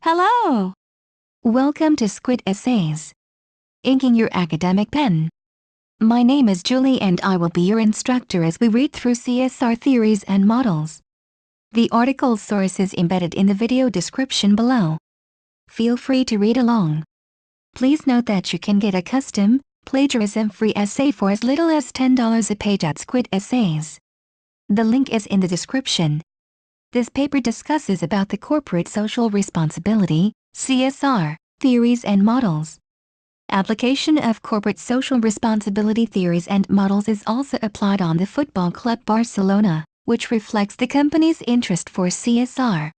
Hello! Welcome to Squid Essays. Inking your academic pen. My name is Julie and I will be your instructor as we read through CSR theories and models. The article source is embedded in the video description below. Feel free to read along. Please note that you can get a custom, plagiarism-free essay for as little as $10 a page at Squid Essays. The link is in the description. This paper discusses about the corporate social responsibility, CSR, theories and models. Application of corporate social responsibility theories and models is also applied on the Football Club Barcelona, which reflects the company's interest for CSR.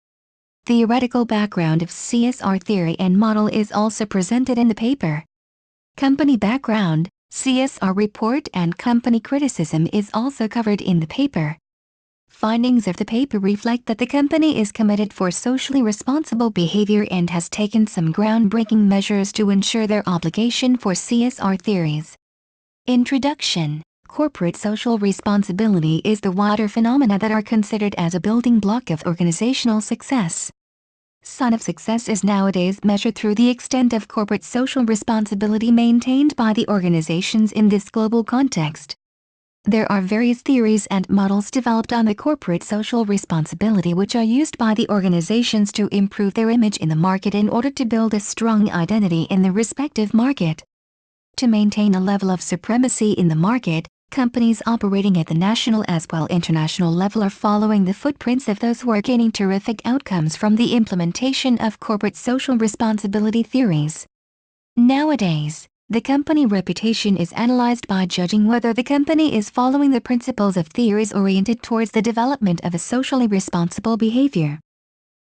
Theoretical background of CSR theory and model is also presented in the paper. Company background, CSR report and company criticism is also covered in the paper. Findings of the paper reflect that the company is committed for socially responsible behavior and has taken some groundbreaking measures to ensure their obligation for CSR theories. Introduction. Corporate social responsibility is the wider phenomena that are considered as a building block of organizational success. Sign of success is nowadays measured through the extent of corporate social responsibility maintained by the organizations in this global context. There are various theories and models developed on the corporate social responsibility which are used by the organizations to improve their image in the market in order to build a strong identity in the respective market. To maintain a level of supremacy in the market, companies operating at the national as well international level are following the footprints of those who are gaining terrific outcomes from the implementation of corporate social responsibility theories. Nowadays, the company reputation is analyzed by judging whether the company is following the principles of theories oriented towards the development of a socially responsible behavior.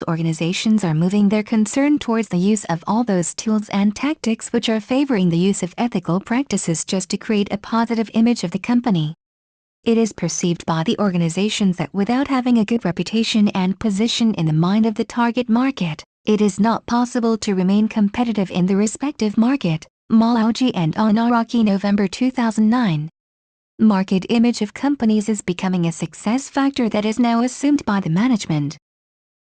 Organizations are moving their concern towards the use of all those tools and tactics which are favoring the use of ethical practices just to create a positive image of the company. It is perceived by the organizations that without having a good reputation and position in the mind of the target market, it is not possible to remain competitive in the respective market. Malauji and Anaraki, November 2009. Market image of companies is becoming a success factor that is now assumed by the management.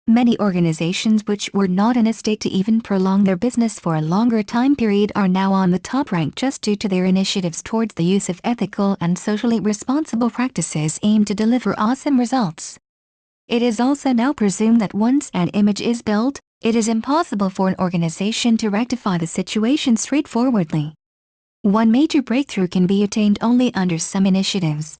Many organizations which were not in a state to even prolong their business for a longer time period are now on the top rank just due to their initiatives towards the use of ethical and socially responsible practices aimed to deliver awesome results. It is also now presumed that once an image is built, it is impossible for an organization to rectify the situation straightforwardly. One major breakthrough can be attained only under some initiatives.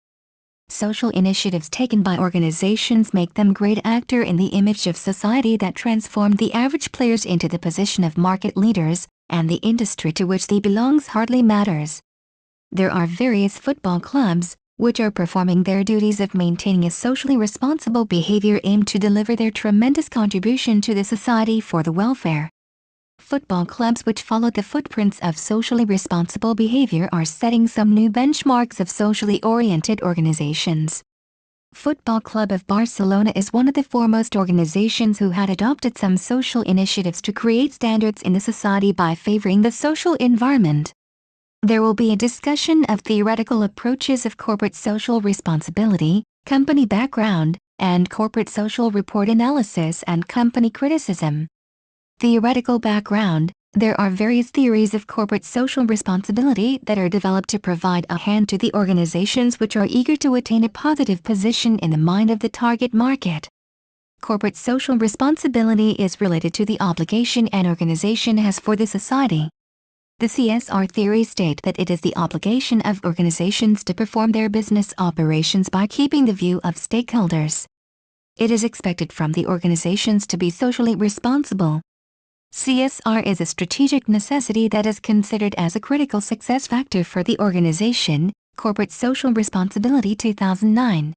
Social initiatives taken by organizations make them great actor in the image of society that transform the average players into the position of market leaders, and the industry to which they belongs hardly matters. There are various football clubs, which are performing their duties of maintaining a socially responsible behavior aimed to deliver their tremendous contribution to the society for the welfare. Football clubs which follow the footprints of socially responsible behavior are setting some new benchmarks of socially oriented organizations. Football Club of Barcelona is one of the foremost organizations who had adopted some social initiatives to create standards in the society by favoring the social environment. There will be a discussion of theoretical approaches of corporate social responsibility, company background, and corporate social report analysis and company criticism. Theoretical background. There are various theories of corporate social responsibility that are developed to provide a hand to the organizations which are eager to attain a positive position in the mind of the target market. Corporate social responsibility is related to the obligation an organization has for the society. The CSR theories state that it is the obligation of organizations to perform their business operations by keeping the view of stakeholders. It is expected from the organizations to be socially responsible. CSR is a strategic necessity that is considered as a critical success factor for the organization. Corporate Social Responsibility 2009.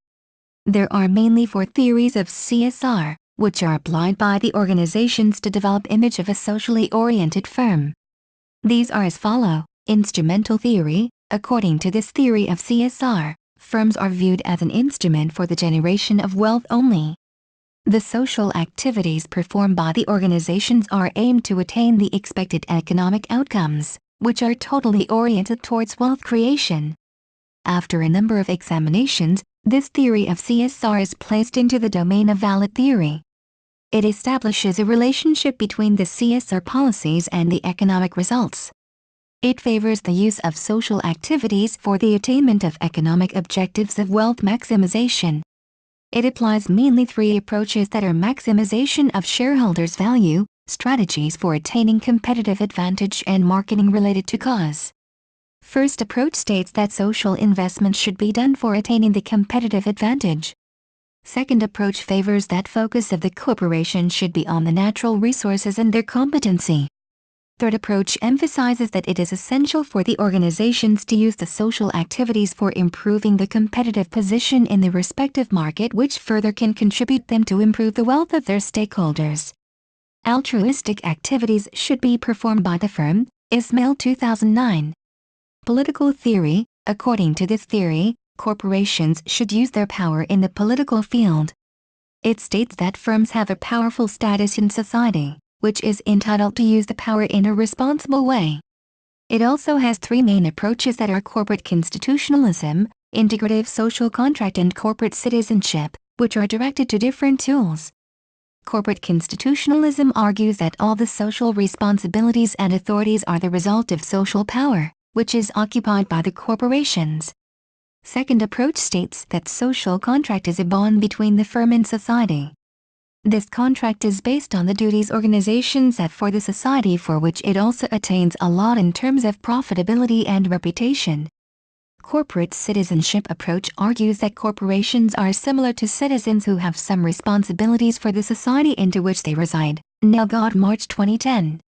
There are mainly 4 theories of CSR, which are applied by the organizations to develop image of a socially oriented firm. These are as follow. Instrumental theory. According to this theory of CSR, firms are viewed as an instrument for the generation of wealth only. The social activities performed by the organizations are aimed to attain the expected economic outcomes, which are totally oriented towards wealth creation. After a number of examinations, this theory of CSR is placed into the domain of valid theory. It establishes a relationship between the CSR policies and the economic results. It favors the use of social activities for the attainment of economic objectives of wealth maximization. It applies mainly three approaches that are maximization of shareholders' value, strategies for attaining competitive advantage, and marketing related to cause. First approach states that social investment should be done for attaining the competitive advantage. Second approach favors that focus of the corporation should be on the natural resources and their competency. Third approach emphasizes that it is essential for the organizations to use the social activities for improving the competitive position in the respective market, which further can contribute them to improve the wealth of their stakeholders. Altruistic activities should be performed by the firm. Ismail 2009. Political theory. According to this theory, corporations should use their power in the political field. It states that firms have a powerful status in society, which is entitled to use the power in a responsible way. It also has three main approaches that are corporate constitutionalism, integrative social contract, and corporate citizenship, which are directed to different tools. Corporate constitutionalism argues that all the social responsibilities and authorities are the result of social power, which is occupied by the corporations. Second approach states that social contract is a bond between the firm and society. This contract is based on the duties organizations have for the society, for which it also attains a lot in terms of profitability and reputation. Corporate citizenship approach argues that corporations are similar to citizens who have some responsibilities for the society into which they reside. Nelgod, March 2010.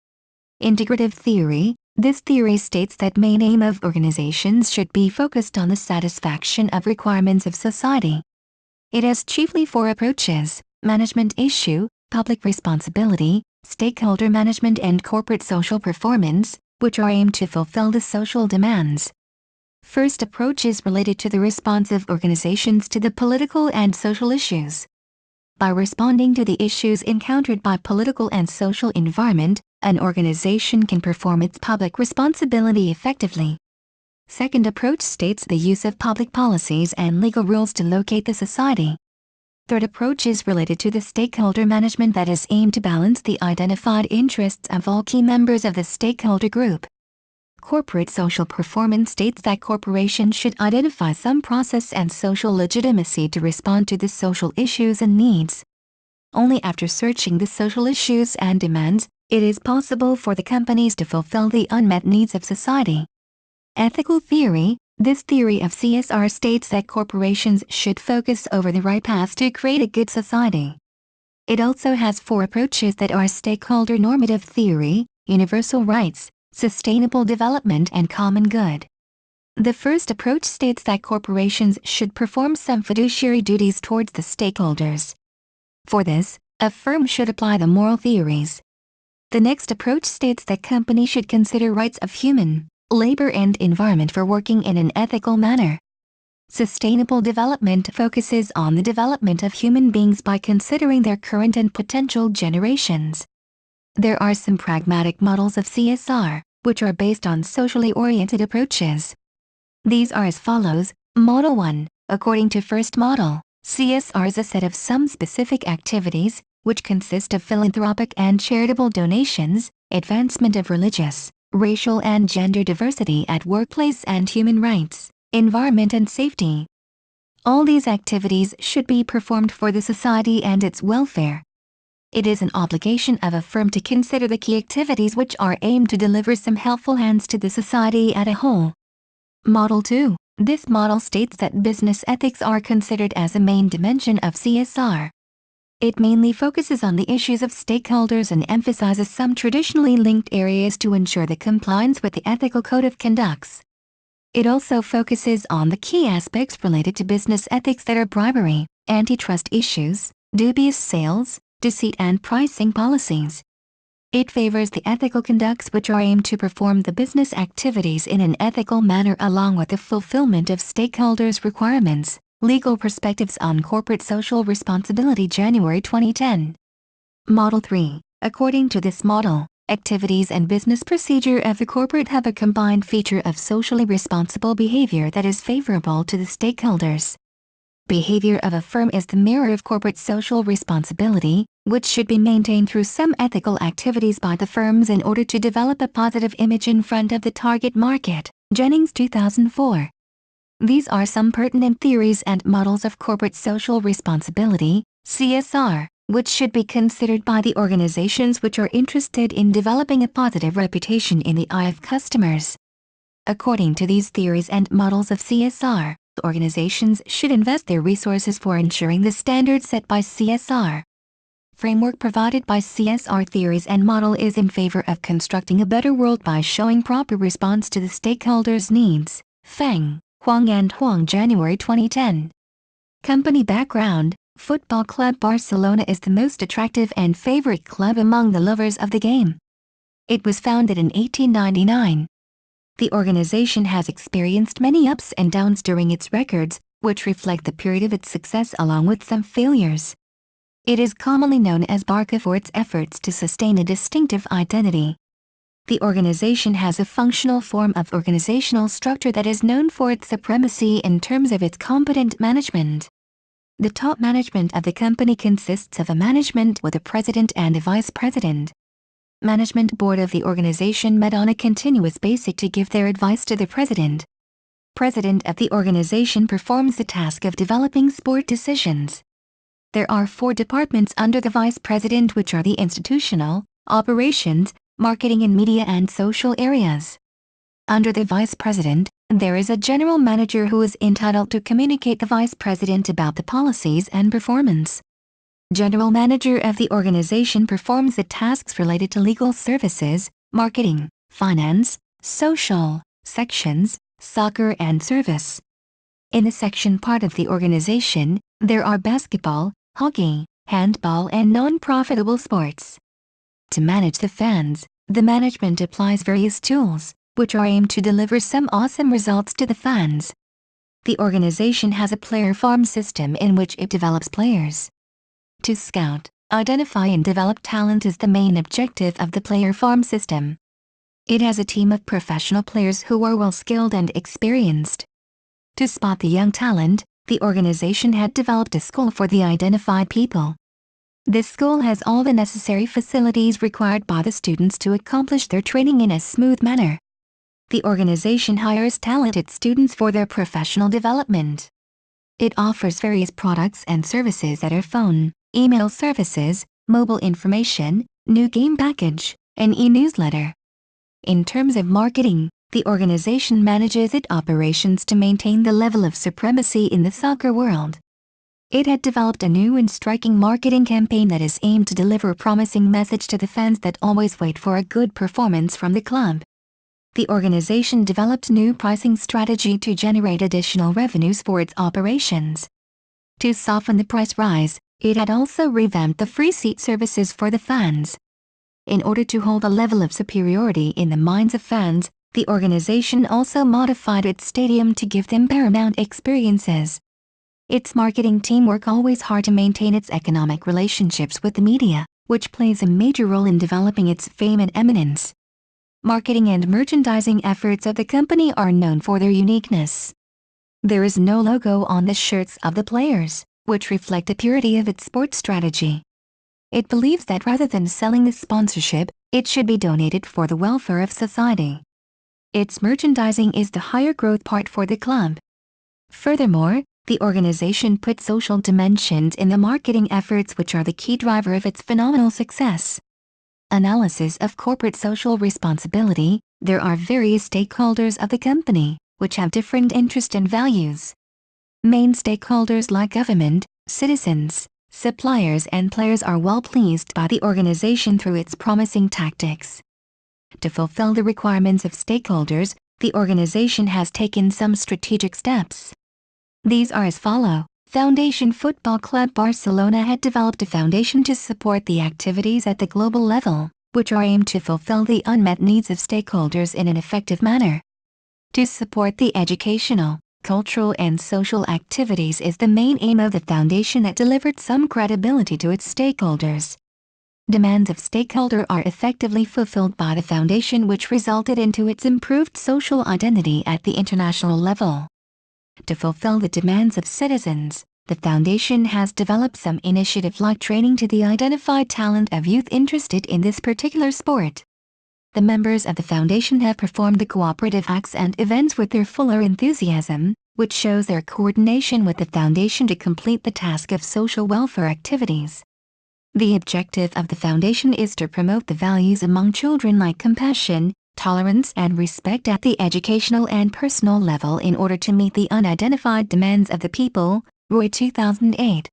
Integrative theory. This theory states that main aim of organizations should be focused on the satisfaction of requirements of society. It has chiefly four approaches: management issue, public responsibility, stakeholder management, and corporate social performance, which are aimed to fulfill the social demands. First approach is related to the response of organizations to the political and social issues. By responding to the issues encountered by political and social environment, an organization can perform its public responsibility effectively. Second approach states the use of public policies and legal rules to locate the society. Third approach is related to the stakeholder management that is aimed to balance the identified interests of all key members of the stakeholder group. Corporate social performance states that corporations should identify some process and social legitimacy to respond to the social issues and needs. Only after searching the social issues and demands, it is possible for the companies to fulfill the unmet needs of society. Ethical theory. This theory of CSR states that corporations should focus over the right path to create a good society. It also has four approaches that are stakeholder normative theory, universal rights, sustainable development, and common good. The first approach states that corporations should perform some fiduciary duties towards the stakeholders. For this, a firm should apply the moral theories. The next approach states that companies should consider rights of human, labor, and environment for working in an ethical manner. Sustainable development focuses on the development of human beings by considering their current and potential generations. There are some pragmatic models of CSR, which are based on socially oriented approaches. These are as follows. Model 1. According to first model, CSR is a set of some specific activities, which consist of philanthropic and charitable donations, advancement of religious, racial and gender diversity at workplace, and human rights, environment, and safety. All these activities should be performed for the society and its welfare. It is an obligation of a firm to consider the key activities which are aimed to deliver some helpful hands to the society as a whole. Model 2. This model states that business ethics are considered as a main dimension of CSR. It mainly focuses on the issues of stakeholders and emphasizes some traditionally linked areas to ensure the compliance with the ethical code of conducts. It also focuses on the key aspects related to business ethics that are bribery, antitrust issues, dubious sales, deceit, and pricing policies. It favors the ethical conducts which are aimed to perform the business activities in an ethical manner along with the fulfillment of stakeholders' requirements. Legal Perspectives on Corporate Social Responsibility, January 2010. Model 3. According to this model, activities and business procedure of the corporate have a combined feature of socially responsible behavior that is favorable to the stakeholders. Behavior of a firm is the mirror of corporate social responsibility, which should be maintained through some ethical activities by the firms in order to develop a positive image in front of the target market. Jennings 2004. These are some pertinent theories and models of corporate social responsibility, CSR, which should be considered by the organizations which are interested in developing a positive reputation in the eye of customers. According to these theories and models of CSR, organizations should invest their resources for ensuring the standards set by CSR. Framework provided by CSR theories and model is in favor of constructing a better world by showing proper response to the stakeholders' needs. Feng, Huang and Huang, January 2010. Company background: Football Club Barcelona is the most attractive and favorite club among the lovers of the game. It was founded in 1899. The organization has experienced many ups and downs during its records, which reflect the period of its success along with some failures. It is commonly known as Barca for its efforts to sustain a distinctive identity. The organization has a functional form of organizational structure that is known for its supremacy in terms of its competent management. The top management of the company consists of a management with a president and a vice president. Management board of the organization met on a continuous basis to give their advice to the president. President of the organization performs the task of developing sport decisions. There are 4 departments under the vice president, which are the institutional, operations, marketing and media and social areas. Under the vice president, there is a general manager who is entitled to communicate the vice president about the policies and performance. General manager of the organization performs the tasks related to legal services, marketing, finance, social, sections, soccer and service. In the section part of the organization, there are basketball, hockey, handball and non-profitable sports. To manage the fans, the management applies various tools, which are aimed to deliver some awesome results to the fans. The organization has a player farm system in which it develops players. To scout, identify and develop talent is the main objective of the player farm system. It has a team of professional players who are well-skilled and experienced. To spot the young talent, the organization had developed a school for the identified people. This school has all the necessary facilities required by the students to accomplish their training in a smooth manner. The organization hires talented students for their professional development. It offers various products and services that are phone, email services, mobile information, new game package, and e-newsletter. In terms of marketing, the organization manages its operations to maintain the level of supremacy in the soccer world. It had developed a new and striking marketing campaign that is aimed to deliver a promising message to the fans that always wait for a good performance from the club. The organization developed new pricing strategy to generate additional revenues for its operations. To soften the price rise, it had also revamped the free seat services for the fans. In order to hold a level of superiority in the minds of fans, the organization also modified its stadium to give them paramount experiences. Its marketing team worked always hard to maintain its economic relationships with the media, which plays a major role in developing its fame and eminence. Marketing and merchandising efforts of the company are known for their uniqueness. There is no logo on the shirts of the players, which reflect the purity of its sports strategy. It believes that rather than selling the sponsorship, it should be donated for the welfare of society. Its merchandising is the higher growth part for the club. Furthermore, the organization puts social dimensions in the marketing efforts, which are the key driver of its phenomenal success. Analysis of corporate social responsibility: there are various stakeholders of the company, which have different interests and values. Main stakeholders like government, citizens, suppliers and players are well pleased by the organization through its promising tactics. To fulfill the requirements of stakeholders, the organization has taken some strategic steps. These are as follow. Foundation: Football Club Barcelona had developed a foundation to support the activities at the global level, which are aimed to fulfill the unmet needs of stakeholders in an effective manner. To support the educational, cultural and social activities is the main aim of the foundation that delivered some credibility to its stakeholders. Demands of stakeholder are effectively fulfilled by the foundation, which resulted into its improved social identity at the international level. To fulfill the demands of citizens, The foundation has developed some initiative like training to the identified talent of youth interested in this particular sport. The members of the foundation have performed the cooperative acts and events with their fuller enthusiasm, which shows their coordination with the foundation to complete the task of social welfare activities. The objective of the foundation is to promote the values among children like compassion, tolerance and respect at the educational and personal level in order to meet the unidentified demands of the people. Roy 2008.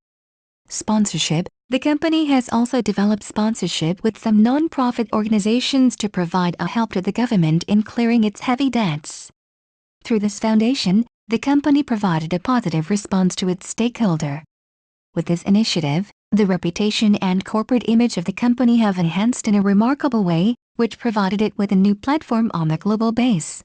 Sponsorship. The company has also developed sponsorship with some non-profit organizations to provide a help to the government in clearing its heavy debts. Through this foundation, the company provided a positive response to its stakeholder. With this initiative, the reputation and corporate image of the company have enhanced in a remarkable way, which provided it with a new platform on the global base.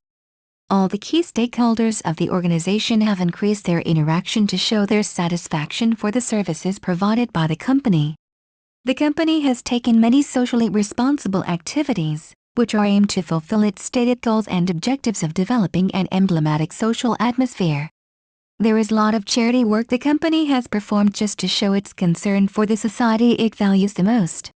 All the key stakeholders of the organization have increased their interaction to show their satisfaction for the services provided by the company. The company has taken many socially responsible activities, which are aimed to fulfill its stated goals and objectives of developing an emblematic social atmosphere. There is a lot of charity work the company has performed just to show its concern for the society it values the most.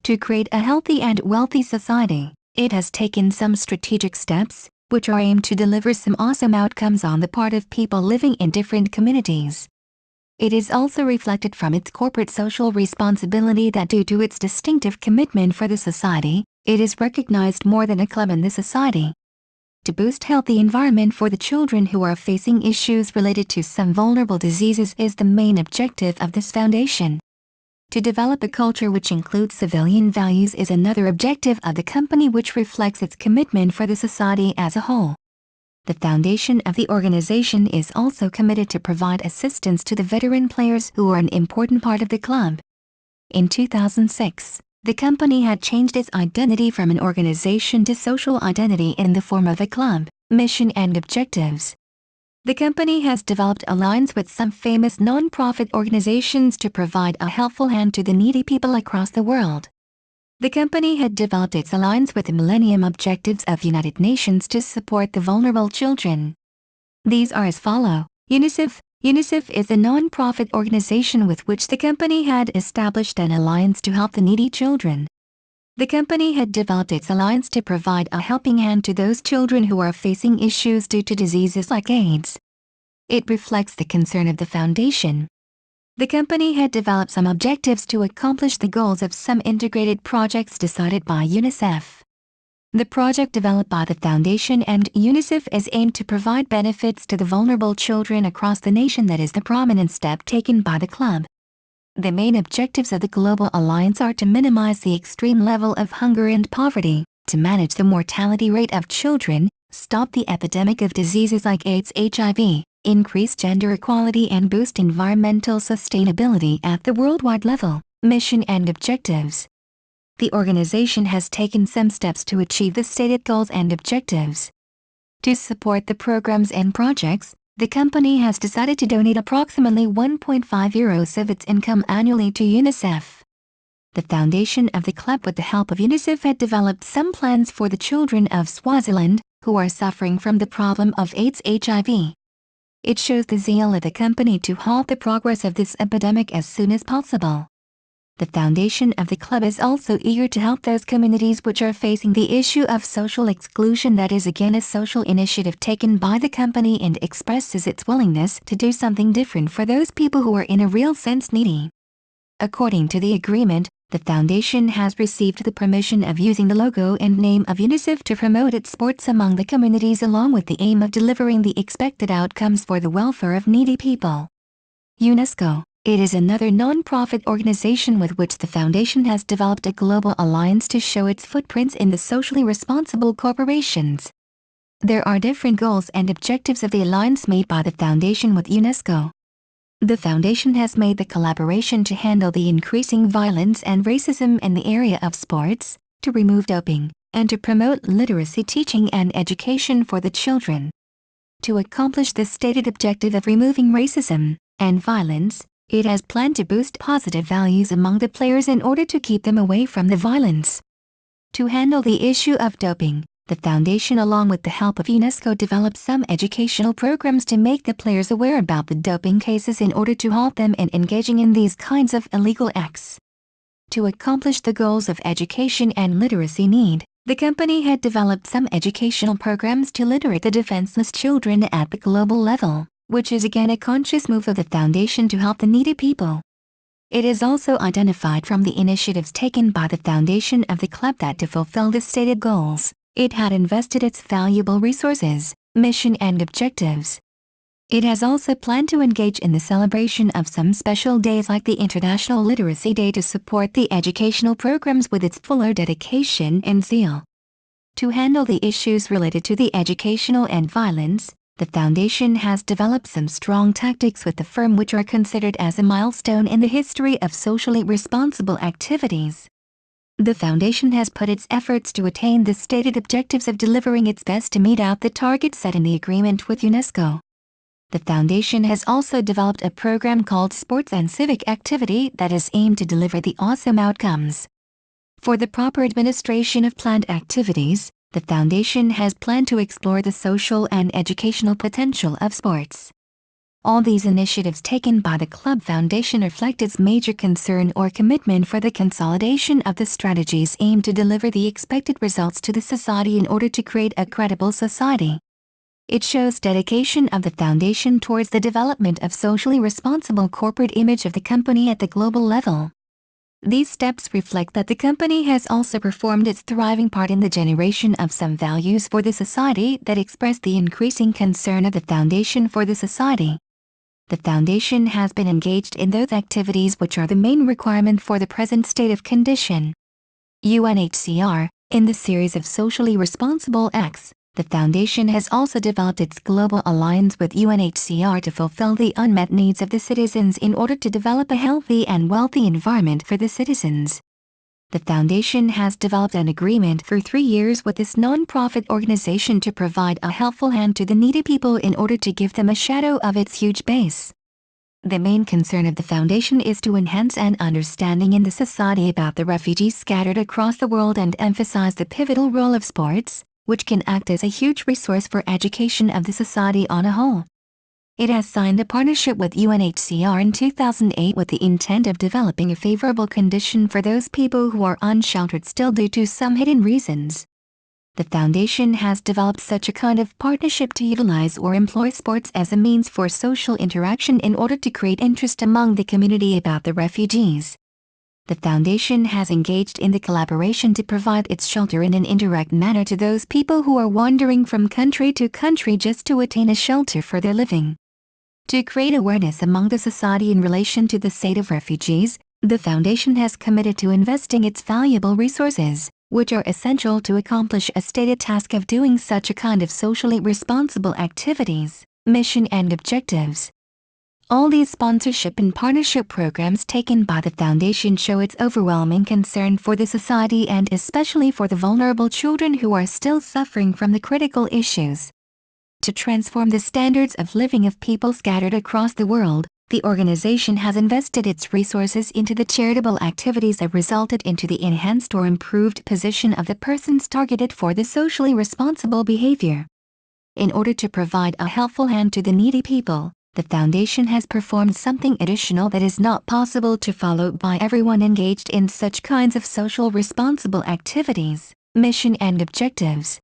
To create a healthy and wealthy society, it has taken some strategic steps, which are aimed to deliver some awesome outcomes on the part of people living in different communities. It is also reflected from its corporate social responsibility that due to its distinctive commitment for the society, it is recognized more than a club in the society. To boost healthy environment for the children who are facing issues related to some vulnerable diseases is the main objective of this foundation. To develop a culture which includes civilian values is another objective of the company, which reflects its commitment for the society as a whole. The foundation of the organization is also committed to provide assistance to the veteran players who are an important part of the club. In 2006, the company had changed its identity from an organization to social identity in the form of a club, mission and objectives. The company has developed alliance with some famous non-profit organizations to provide a helpful hand to the needy people across the world. The company had developed its alliance with the Millennium Objectives of United Nations to support the vulnerable children. These are as follow. UNICEF. UNICEF is a non-profit organization with which the company had established an alliance to help the needy children. The company had developed its alliance to provide a helping hand to those children who are facing issues due to diseases like AIDS. It reflects the concern of the foundation. The company had developed some objectives to accomplish the goals of some integrated projects decided by UNICEF. The project developed by the foundation and UNICEF is aimed to provide benefits to the vulnerable children across the nation. That is the prominent step taken by the club. The main objectives of the Global Alliance are to minimize the extreme level of hunger and poverty, to manage the mortality rate of children, stop the epidemic of diseases like AIDS, HIV, increase gender equality and boost environmental sustainability at the worldwide level. Mission and objectives. The organization has taken some steps to achieve the stated goals and objectives. To support the programs and projects, the company has decided to donate approximately €1.5 of its income annually to UNICEF. The foundation of the club, with the help of UNICEF, had developed some plans for the children of Swaziland, who are suffering from the problem of AIDS, HIV. It shows the zeal of the company to halt the progress of this epidemic as soon as possible. The foundation of the club is also eager to help those communities which are facing the issue of social exclusion. That is again a social initiative taken by the company and expresses its willingness to do something different for those people who are in a real sense needy. According to the agreement, the foundation has received the permission of using the logo and name of UNICEF to promote its sports among the communities, along with the aim of delivering the expected outcomes for the welfare of needy people. UNESCO. It is another non-profit organization with which the foundation has developed a global alliance to show its footprints in the socially responsible corporations. There are different goals and objectives of the alliance made by the foundation with UNESCO. The foundation has made the collaboration to handle the increasing violence and racism in the area of sports, to remove doping, and to promote literacy teaching and education for the children. To accomplish this stated objective of removing racism and violence, it has planned to boost positive values among the players in order to keep them away from the violence. To handle the issue of doping, The foundation, along with the help of UNESCO, developed some educational programs to make the players aware about the doping cases in order to halt them in engaging in these kinds of illegal acts. To accomplish the goals of education and literacy need, the company had developed some educational programs to literate the defenseless children at the global level, which is again a conscious move of the foundation to help the needy people. It is also identified from the initiatives taken by the foundation of the club that to fulfill the stated goals, it had invested its valuable resources, mission and objectives. It has also planned to engage in the celebration of some special days like the International Literacy Day to support the educational programs with its fuller dedication and zeal. To handle the issues related to the educational and violence, the foundation has developed some strong tactics with the firm which are considered as a milestone in the history of socially responsible activities. The foundation has put its efforts to attain the stated objectives of delivering its best to meet out the targets set in the agreement with UNESCO. The foundation has also developed a program called Sports and Civic Activity that is aimed to deliver the awesome outcomes. For the proper administration of planned activities, the foundation has planned to explore the social and educational potential of sports. All these initiatives taken by the Club Foundation reflect its major concern or commitment for the consolidation of the strategies aimed to deliver the expected results to the society in order to create a credible society. It shows dedication of the foundation towards the development of socially responsible corporate image of the company at the global level. These steps reflect that the company has also performed its thriving part in the generation of some values for the society that express the increasing concern of the foundation for the society. The foundation has been engaged in those activities which are the main requirement for the present state of condition. UNHCR, in the series of socially responsible acts, the foundation has also developed its global alliance with UNHCR to fulfill the unmet needs of the citizens in order to develop a healthy and wealthy environment for the citizens. The foundation has developed an agreement for 3 years with this non-profit organization to provide a helpful hand to the needy people in order to give them a shadow of its huge base. The main concern of the foundation is to enhance an understanding in the society about the refugees scattered across the world and emphasize the pivotal role of sports, which can act as a huge resource for education of the society on a whole. It has signed a partnership with UNHCR in 2008 with the intent of developing a favorable condition for those people who are unsheltered still due to some hidden reasons. The foundation has developed such a kind of partnership to utilize or employ sports as a means for social interaction in order to create interest among the community about the refugees. The foundation has engaged in the collaboration to provide its shelter in an indirect manner to those people who are wandering from country to country just to attain a shelter for their living. To create awareness among the society in relation to the state of refugees, the foundation has committed to investing its valuable resources, which are essential to accomplish a stated task of doing such a kind of socially responsible activities, mission and objectives. All these sponsorship and partnership programs taken by the foundation show its overwhelming concern for the society and especially for the vulnerable children who are still suffering from the critical issues. To transform the standards of living of people scattered across the world, the organization has invested its resources into the charitable activities that resulted into the enhanced or improved position of the persons targeted for the socially responsible behavior. In order to provide a helpful hand to the needy people, the foundation has performed something additional that is not possible to follow by everyone engaged in such kinds of social responsible activities, mission and objectives.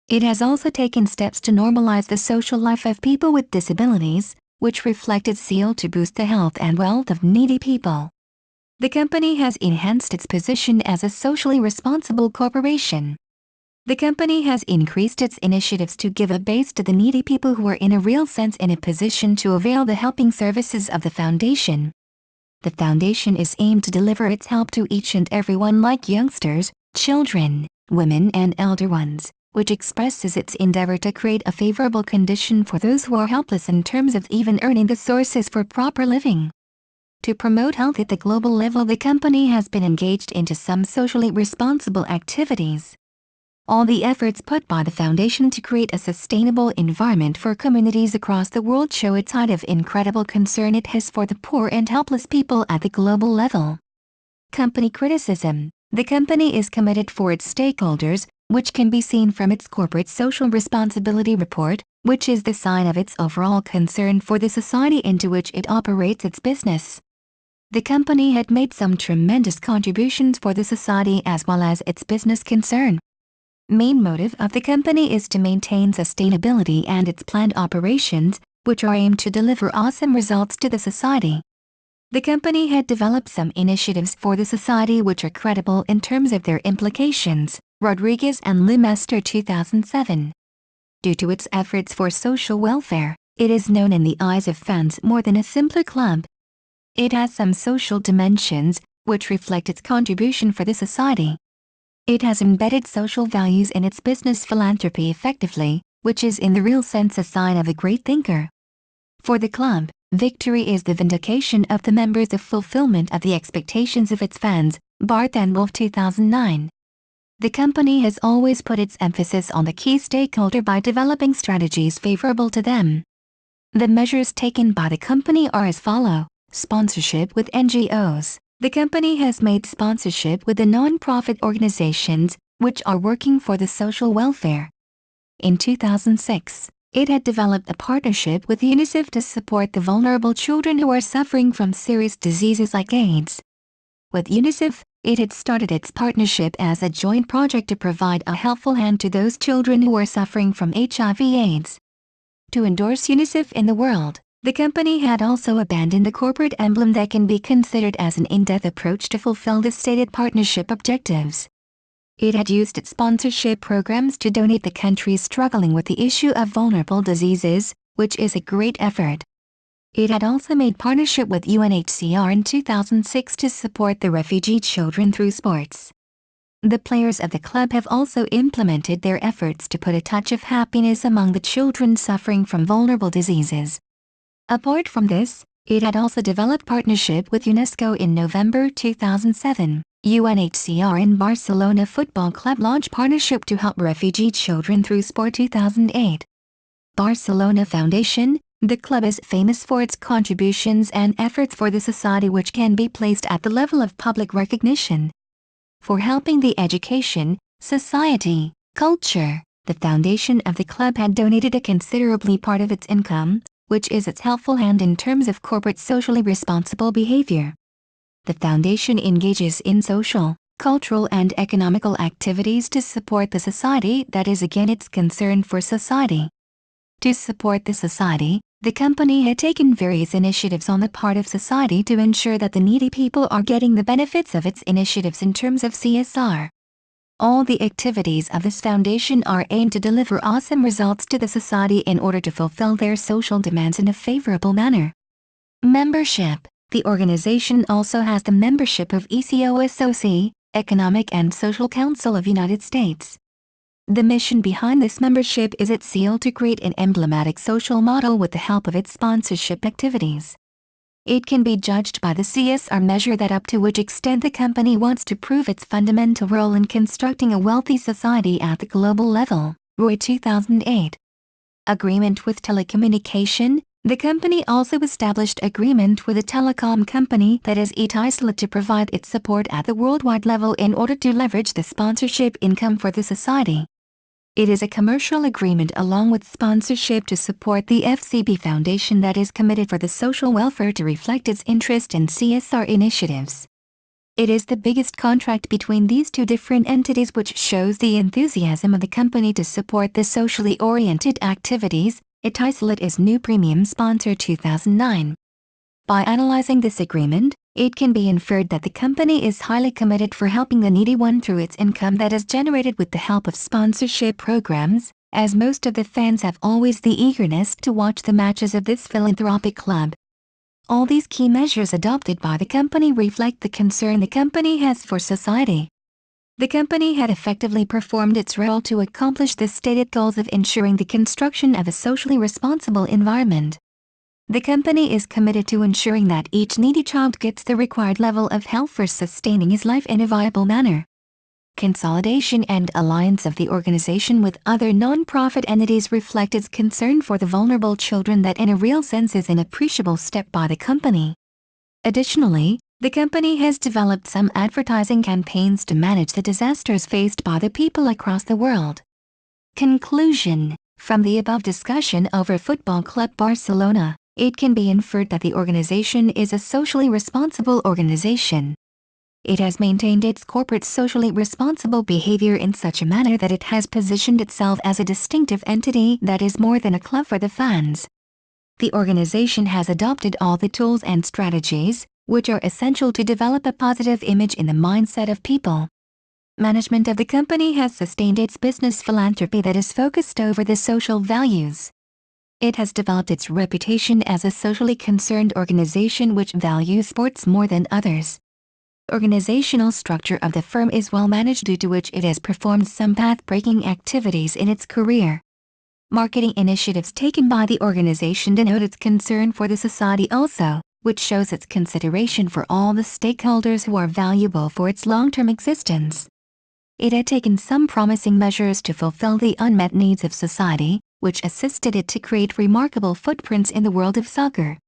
It has also taken steps to normalize the social life of people with disabilities, which reflect its zeal to boost the health and wealth of needy people. The company has enhanced its position as a socially responsible corporation. The company has increased its initiatives to give a base to the needy people who are in a real sense in a position to avail the helping services of the foundation. The foundation is aimed to deliver its help to each and everyone like youngsters, children, women and elder ones, which expresses its endeavor to create a favorable condition for those who are helpless in terms of even earning the sources for proper living. To promote health at the global level, the company has been engaged into some socially responsible activities. All the efforts put by the foundation to create a sustainable environment for communities across the world show its height of incredible concern it has for the poor and helpless people at the global level. Company criticism. The company is committed for its stakeholders, which can be seen from its corporate social responsibility report, which is the sign of its overall concern for the society into which it operates its business. The company had made some tremendous contributions for the society as well as its business concern. Main motive of the company is to maintain sustainability and its planned operations, which are aimed to deliver awesome results to the society. The company had developed some initiatives for the society which are credible in terms of their implications. Rodriguez and Lemester 2007. Due to its efforts for social welfare, it is known in the eyes of fans more than a simpler club. It has some social dimensions, which reflect its contribution for the society. It has embedded social values in its business philanthropy effectively, which is in the real sense a sign of a great thinker. For the club, victory is the vindication of the members of fulfillment of the expectations of its fans. Barth and Wolf 2009. The company has always put its emphasis on the key stakeholder by developing strategies favorable to them. The measures taken by the company are as follow. Sponsorship with NGOs. The company has made sponsorship with the non-profit organizations, which are working for the social welfare. In 2006, it had developed a partnership with UNICEF to support the vulnerable children who are suffering from serious diseases like AIDS. With UNICEF, it had started its partnership as a joint project to provide a helpful hand to those children who are suffering from HIV/AIDS. To endorse UNICEF in the world, the company had also abandoned the corporate emblem that can be considered as an in-depth approach to fulfill the stated partnership objectives. It had used its sponsorship programs to donate the countries struggling with the issue of vulnerable diseases, which is a great effort. It had also made partnership with UNHCR in 2006 to support the refugee children through sports. The players of the club have also implemented their efforts to put a touch of happiness among the children suffering from vulnerable diseases. Apart from this, it had also developed partnership with UNESCO in November 2007. UNHCR and Barcelona Football Club launched partnership to help refugee children through sport 2008. Barcelona Foundation. The club is famous for its contributions and efforts for the society which can be placed at the level of public recognition. For helping the education, society, culture, the foundation of the club had donated a considerably part of its income, which is its helpful hand in terms of corporate socially responsible behavior. The foundation engages in social, cultural and economical activities to support the society that is again its concern for society. To support the society, the company had taken various initiatives on the part of society to ensure that the needy people are getting the benefits of its initiatives in terms of CSR. All the activities of this foundation are aimed to deliver awesome results to the society in order to fulfill their social demands in a favorable manner. Membership. The organization also has the membership of ECOSOC, Economic and Social Council of United States. The mission behind this membership is its zeal to create an emblematic social model with the help of its sponsorship activities. It can be judged by the CSR measure that up to which extent the company wants to prove its fundamental role in constructing a wealthy society at the global level. Roy 2008. Agreement with telecommunication. The company also established agreement with a telecom company that is A9AYTZ2PRP to provide its support at the worldwide level in order to leverage the sponsorship income for the society. It is a commercial agreement along with sponsorship to support the FCB Foundation that is committed for the social welfare to reflect its interest in CSR initiatives. It is the biggest contract between these two different entities, which shows the enthusiasm of the company to support the socially oriented activities. A9AYTZ2PRP is new premium sponsor 2009. By analyzing this agreement, it can be inferred that the company is highly committed for helping the needy one through its income that is generated with the help of sponsorship programs, as most of the fans have always the eagerness to watch the matches of this philanthropic club. All these key measures adopted by the company reflect the concern the company has for society. The company had effectively performed its role to accomplish the stated goals of ensuring the construction of a socially responsible environment. The company is committed to ensuring that each needy child gets the required level of health for sustaining his life in a viable manner. Consolidation and alliance of the organization with other non-profit entities reflect its concern for the vulnerable children that in a real sense is an appreciable step by the company. Additionally, The company has developed some advertising campaigns to manage the disasters faced by the people across the world. Conclusion: from the above discussion over Football Club Barcelona, it can be inferred that the organization is a socially responsible organization. It has maintained its corporate socially responsible behavior in such a manner that it has positioned itself as a distinctive entity that is more than a club for the fans. The organization has adopted all the tools and strategies, which are essential to develop a positive image in the mindset of people. Management of the company has sustained its business philanthropy that is focused over the social values. It has developed its reputation as a socially concerned organization which values sports more than others. Organizational structure of the firm is well managed, due to which it has performed some path-breaking activities in its career. Marketing initiatives taken by the organization denote its concern for the society also, which shows its consideration for all the stakeholders who are valuable for its long-term existence. It had taken some promising measures to fulfill the unmet needs of society, which assisted it to create remarkable footprints in the world of soccer.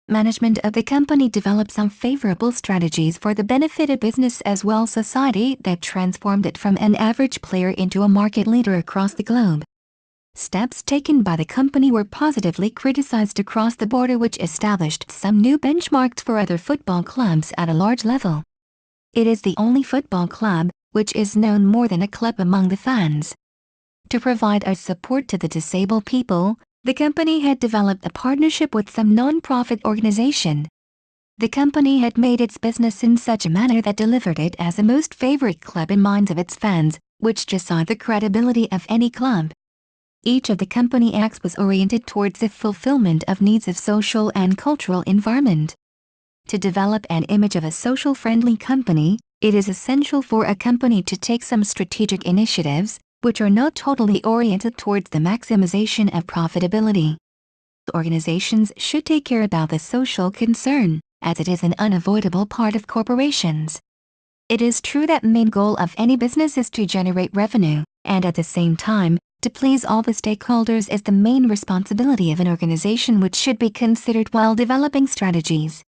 Management of the company developed some favorable strategies for the benefit of business as well as society that transformed it from an average player into a market leader across the globe. Steps taken by the company were positively criticized across the board, which established some new benchmarks for other football clubs at a large level. It is the only football club which is known more than a club among the fans. To provide a support to the disabled people, the company had developed a partnership with some non-profit organization. The company had made its business in such a manner that delivered it as a most favorite club in minds of its fans, which decide the credibility of any club. Each of the company acts was oriented towards the fulfillment of needs of social and cultural environment. To develop an image of a social-friendly company, it is essential for a company to take some strategic initiatives, which are not totally oriented towards the maximization of profitability. Organizations should take care about the social concern, as it is an unavoidable part of corporations. It is true that the main goal of any business is to generate revenue, and at the same time, to please all the stakeholders is the main responsibility of an organization, which should be considered while developing strategies.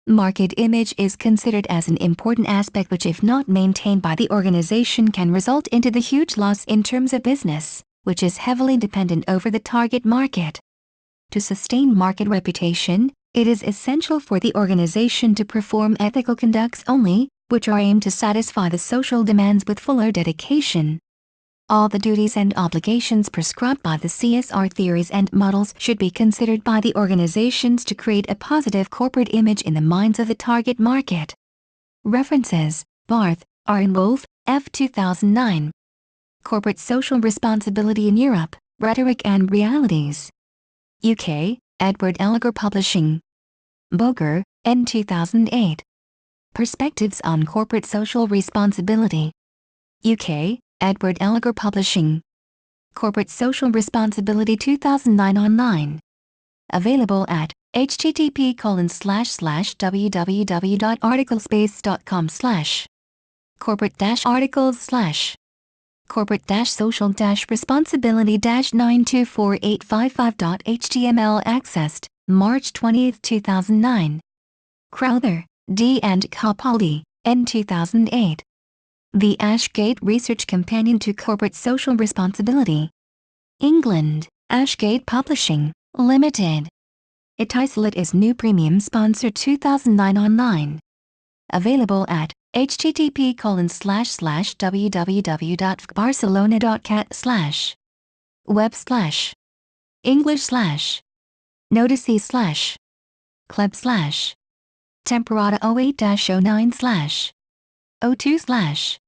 Market image is considered as an important aspect which, if not maintained by the organization, can result into the huge loss in terms of business, which is heavily dependent over the target market. To sustain market reputation, it is essential for the organization to perform ethical conducts only, which are aimed to satisfy the social demands with fuller dedication. All the duties and obligations prescribed by the CSR theories and models should be considered by the organizations to create a positive corporate image in the minds of the target market. References: Barth, R. and Wolf, F. 2009. Corporate Social Responsibility in Europe, Rhetoric and Realities. UK, Edward Elgar Publishing. Boger, N. 2008. Perspectives on Corporate Social Responsibility. UK, Edward Elgar Publishing. Corporate Social Responsibility 2009 online. Available at http://www.articlespace.com/ corporate-articles/ corporate-social-responsibility-9248555.html accessed, March 20, 2009. Crowther, D. and Capaldi, N. 2008. The Ashgate Research Companion to Corporate Social Responsibility. England, Ashgate Publishing, Limited. Etisolate is new premium sponsor 2009 online. Available at http://www.barcelona.cat/ web/ English/ notices/ club/ temporada 08-09/ 02/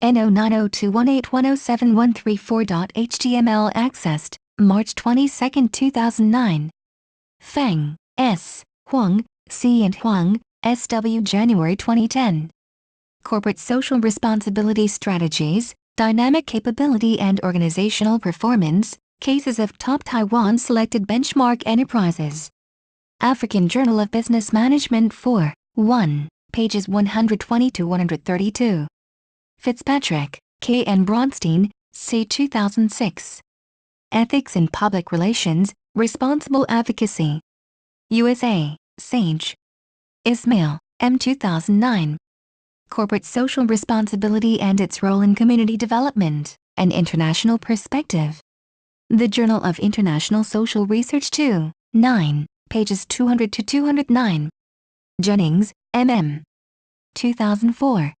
N090218107134.html accessed, March 22, 2009. Feng, S., Huang, C. and Huang, S.W. January 2010. Corporate Social Responsibility Strategies, Dynamic Capability and Organizational Performance, Cases of Top Taiwan Selected Benchmark Enterprises. African Journal of Business Management 4, 1, pages 120-132. Fitzpatrick, K. and Bronstein, C. 2006. Ethics in Public Relations, Responsible Advocacy. USA, Sage. Ismail, M 2009. Corporate Social Responsibility and its Role in Community Development, an International Perspective. The Journal of International Social Research 2, 9, pages 200 to 209. Jennings, M.M. 2004.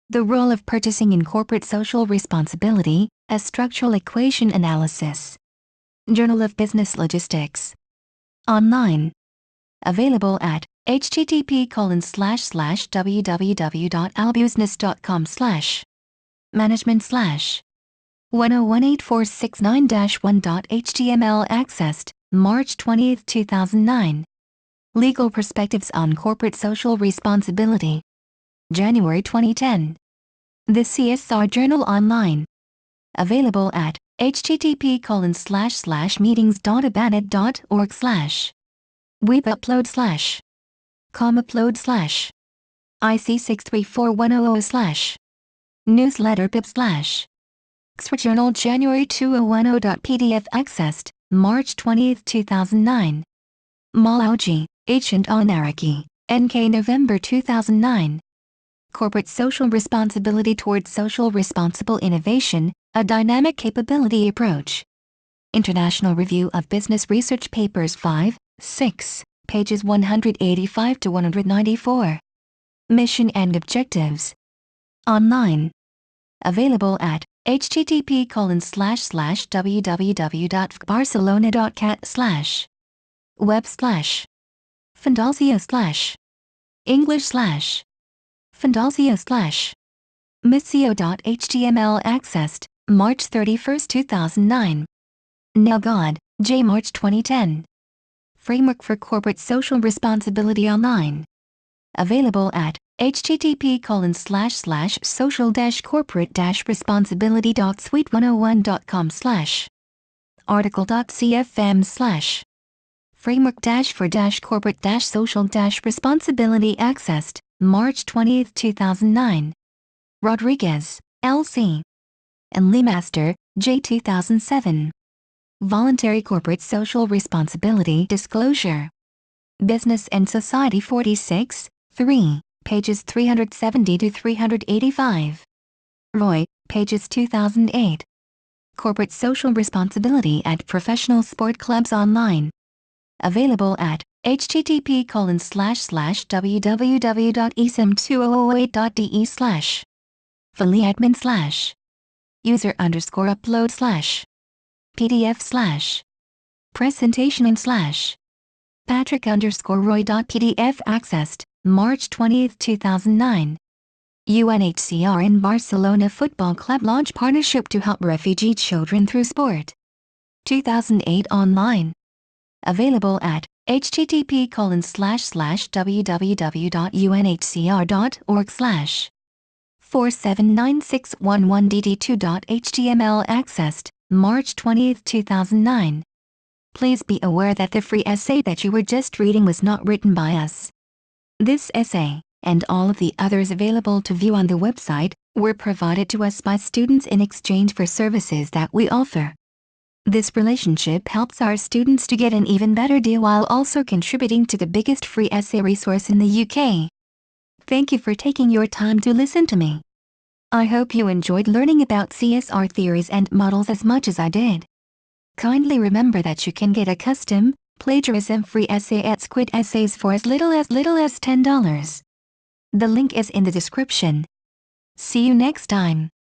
The Role of Purchasing in Corporate Social Responsibility, a Structural Equation Analysis. Journal of Business Logistics. Online. Available at http://www.albusiness.com/ management/ 1018469-1.html accessed, March 20, 2009. Legal Perspectives on Corporate Social Responsibility. January 2010. The CSR Journal Online. Available at http://meetings.abanet.org/ web upload/ com upload/ IC634100/ newsletter pip/ Xra Journal January 2010.pdf accessed, March 20, 2009. Malauji, Ancient Anarchy, NK November 2009. Corporate Social Responsibility Towards Social Responsible Innovation, a Dynamic Capability Approach. International Review of Business Research Papers 5, 6, pages 185 to 194. Mission and Objectives. Online. Available at http://www.barcelona.cat/ web/ Fundalcio/ English/ Fundalcio/ Missio.html accessed, March 31, 2009. Nelgod, J. March 2010. Framework for Corporate Social Responsibility Online. Available at http://social-corporate-responsibility.suite101.com/ article.cfm/ framework-for-corporate-social-responsibility accessed, March 20, 2009. Rodriguez, L.C. and Leemaster, J. 2007. Voluntary Corporate Social Responsibility Disclosure. Business and Society 46, 3, pages 370 to 385. Roy, pages 2008. Corporate Social Responsibility at Professional Sport Clubs Online. Available at http://www.esim2008.de/ filiadmin/ user_upload/ pdf/ presentation and / patrick_roy.pdf accessed, March 20, 2009. UNHCR in Barcelona Football Club launch partnership to help refugee children through sport. 2008 online. Available at http://www.unhcr.org/ 479611dd2.html accessed, March 20, 2009. Please be aware that the free essay that you were just reading was not written by us. This essay, and all of the others available to view on the website, were provided to us by students in exchange for services that we offer. This relationship helps our students to get an even better deal while also contributing to the biggest free essay resource in the UK. Thank you for taking your time to listen to me. I hope you enjoyed learning about CSR theories and models as much as I did. Kindly remember that you can get a custom, plagiarism-free essay at Squid Essays for as little as $10. The link is in the description. See you next time.